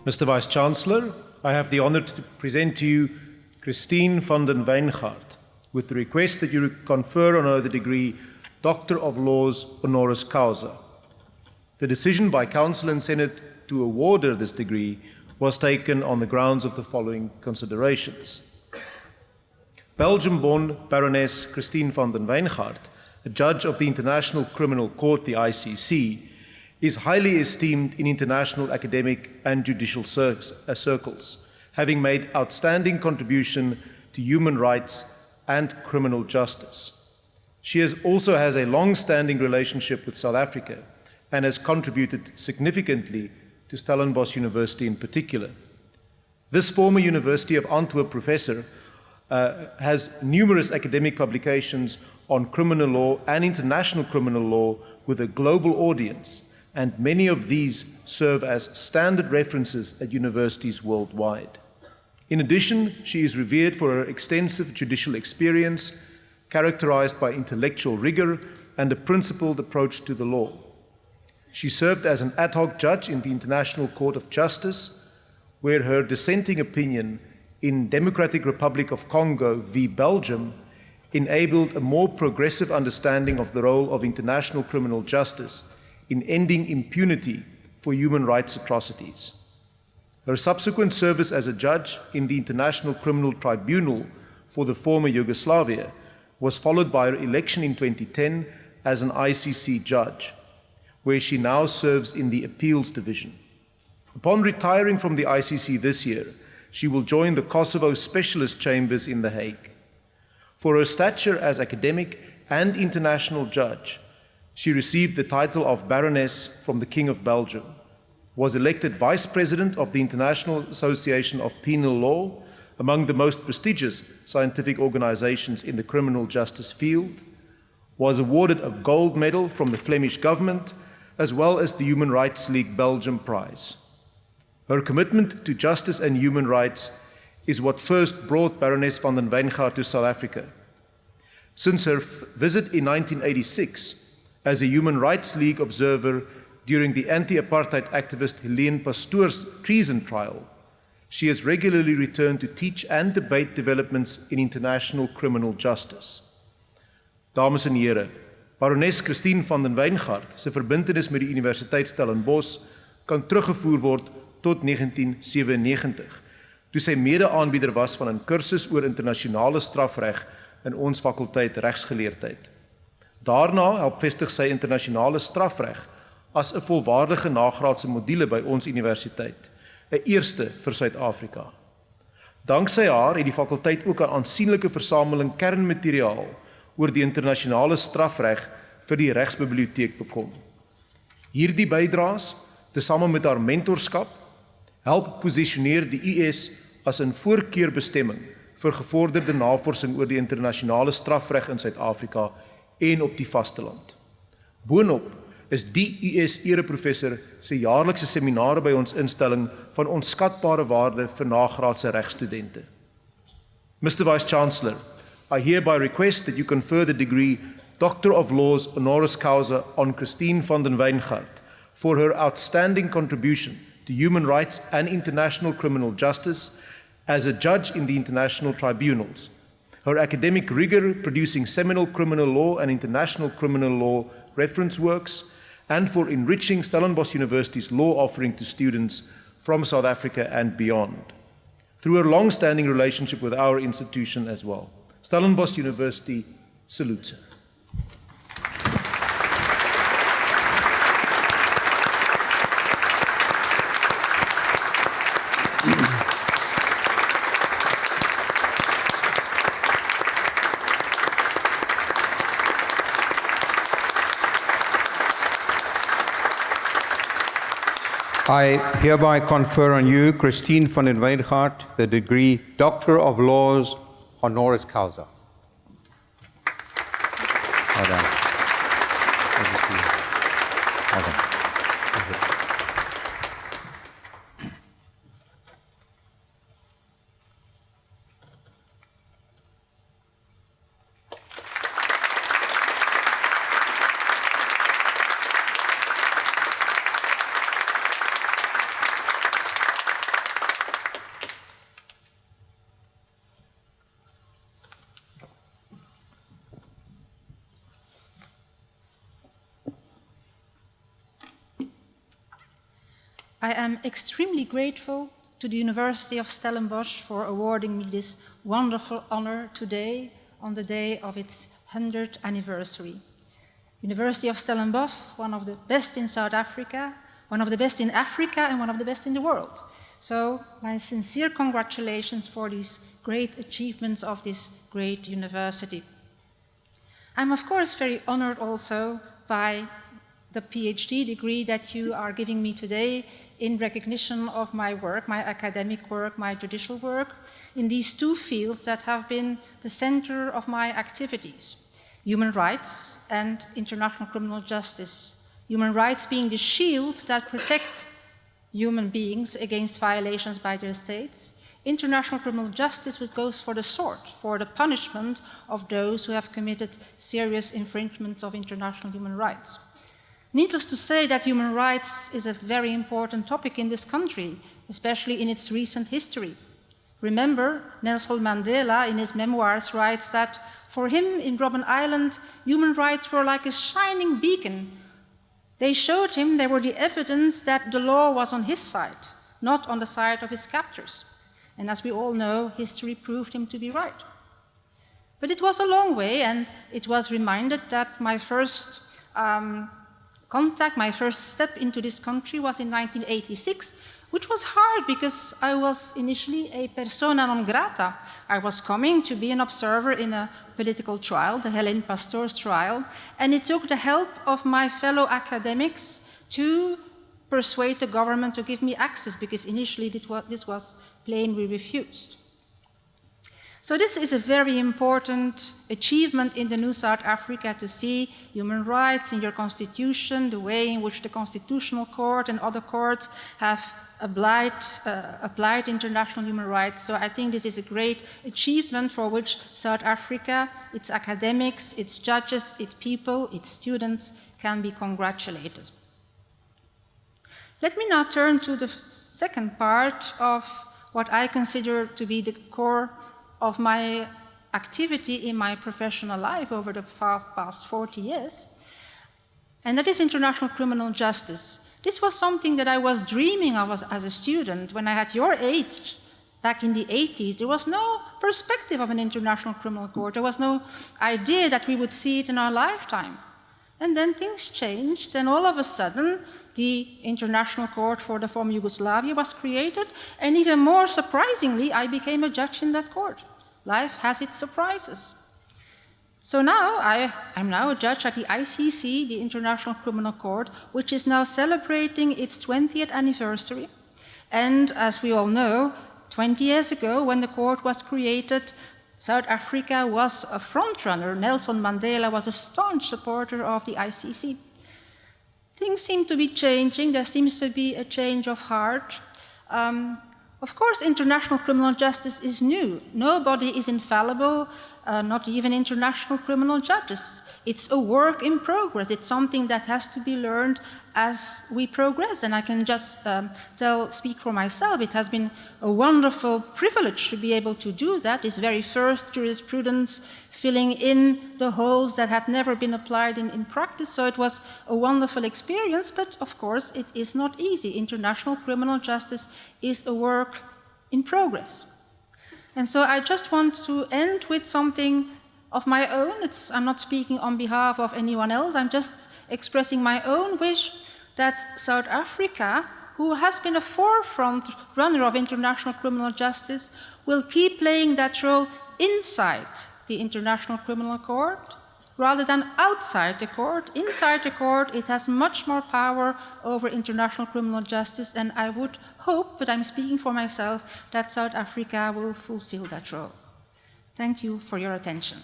Mr. Vice-Chancellor, I have the honor to present to you Christine van den Wyngaert with the request that you confer on her the degree Doctor of Laws honoris causa. The decision by Council and Senate to award her this degree was taken on the grounds of the following considerations. Belgium-born Baroness Christine van den Wyngaert, a judge of the International Criminal Court, the ICC, is highly esteemed in international academic and judicial circles, having made outstanding contribution to human rights and criminal justice. She also has a long-standing relationship with South Africa and has contributed significantly to Stellenbosch University in particular. This former University of Antwerp professor has numerous academic publications on criminal law and international criminal law with a global audience, and many of these serve as standard references at universities worldwide. In addition, she is revered for her extensive judicial experience, characterized by intellectual rigor and a principled approach to the law. She served as an ad hoc judge in the International Court of Justice, where her dissenting opinion in Democratic Republic of Congo v. Belgium enabled a more progressive understanding of the role of international criminal justice in ending impunity for human rights atrocities. Her subsequent service as a judge in the International Criminal Tribunal for the former Yugoslavia was followed by her election in 2010 as an ICC judge, where she now serves in the Appeals Division. Upon retiring from the ICC this year, she will join the Kosovo Specialist Chambers in The Hague. For her stature as academic and international judge, she received the title of Baroness from the King of Belgium, was elected Vice President of the International Association of Penal Law, among the most prestigious scientific organizations in the criminal justice field, was awarded a gold medal from the Flemish government, as well as the Human Rights League Belgium Prize. Her commitment to justice and human rights is what first brought Baroness van den Wyngaert to South Africa. Since her visit in 1986, as a Human Rights League observer during the anti-apartheid activist Helene Pastoor's treason trial, she has regularly returned to teach and debate developments in international criminal justice. Dames en here, Baroness Christine van den Wyngaert se verbintenis met die Universiteit Stellenbosch kan teruggevoer word tot 1997, toe sy mede-aanbieder was van 'n kursus oor internasionale strafreg in ons fakulteit regsgeleerdheid. Daarna help sy internasionale strafreg as 'n volwaardige nagraadse module by ons universiteit, 'n eerste vir Suid-Afrika. Danksy haar het die fakulteit ook 'n aansienlike versameling kernmateriaal oor die internasionale strafreg vir die regsbiblioteek bekom. Hierdie bydraes, tesame met haar mentorskap, help posisioneer die US as 'n voorkeurbestemming vir gevorderde navorsing oor die internasionale strafreg in Suid-Afrika en op die vasteland. Boonop is die US ereprofessor se jaarlikse seminare by ons instelling van onskatbare waarde vir nagraadse regstudente. Mr. Vice-Chancellor, I hereby request that you confer the degree Doctor of Laws honoris causa on Christine van den Wyngaert for her outstanding contribution to human rights and international criminal justice as a judge in the international tribunals, her academic rigor producing seminal criminal law and international criminal law reference works, and for enriching Stellenbosch University's law offering to students from South Africa and beyond, through her long-standing relationship with our institution as well. Stellenbosch University salutes her. I hereby confer on you, Christine van den Wyngaert, the degree Doctor of Laws honoris causa. Well done. Well done. I am extremely grateful to the University of Stellenbosch for awarding me this wonderful honor today on the day of its 100th anniversary. University of Stellenbosch, one of the best in South Africa, one of the best in Africa, and one of the best in the world. So my sincere congratulations for these great achievements of this great university. I'm of course very honored also by the PhD degree that you are giving me today in recognition of my work, my academic work, my judicial work, in these two fields that have been the center of my activities: human rights and international criminal justice. Human rights being the shield that protect human beings against violations by their states. International criminal justice, which goes for the sword, for the punishment of those who have committed serious infringements of international human rights. Needless to say that human rights is a very important topic in this country, especially in its recent history. Remember, Nelson Mandela in his memoirs writes that for him in Robben Island, human rights were like a shining beacon. They showed him, they were the evidence that the law was on his side, not on the side of his captors. And as we all know, history proved him to be right. But it was a long way, and it was reminded that my first my first step into this country was in 1986, which was hard because I was initially a persona non grata. I was coming to be an observer in a political trial, the Helene Pastoor's trial, and it took the help of my fellow academics to persuade the government to give me access, because initially this was plainly refused. So this is a very important achievement in the new South Africa, to see human rights in your constitution, the way in which the Constitutional Court and other courts have applied international human rights. So I think this is a great achievement for which South Africa, its academics, its judges, its people, its students can be congratulated. Let me now turn to the second part of what I consider to be the core of my activity in my professional life over the past 40 years, and that is international criminal justice. This was something that I was dreaming of as a student. When I had your age, back in the 80s, there was no perspective of an international criminal court. There was no idea that we would see it in our lifetime. And then things changed, and all of a sudden, the International Court for the former Yugoslavia was created, and even more surprisingly, I became a judge in that court. Life has its surprises. So now, I'm now a judge at the ICC, the International Criminal Court, which is now celebrating its 20th anniversary. And as we all know, 20 years ago, when the court was created, South Africa was a frontrunner. Nelson Mandela was a staunch supporter of the ICC. Things seem to be changing. There seems to be a change of heart. Of course, international criminal justice is new. Nobody is infallible, not even international criminal judges. It's a work in progress. It's something that has to be learned as we progress. And I can just speak for myself. It has been a wonderful privilege to be able to do that, this very first jurisprudence, filling in the holes that had never been applied in practice. So it was a wonderful experience, but of course it is not easy. International criminal justice is a work in progress. And so I just want to end with something of my own. I'm not speaking on behalf of anyone else. I'm just expressing my own wish that South Africa, who has been a forefront runner of international criminal justice, will keep playing that role inside the International Criminal Court rather than outside the court. Inside the court, it has much more power over international criminal justice, and I would hope, but I'm speaking for myself, that South Africa will fulfill that role. Thank you for your attention.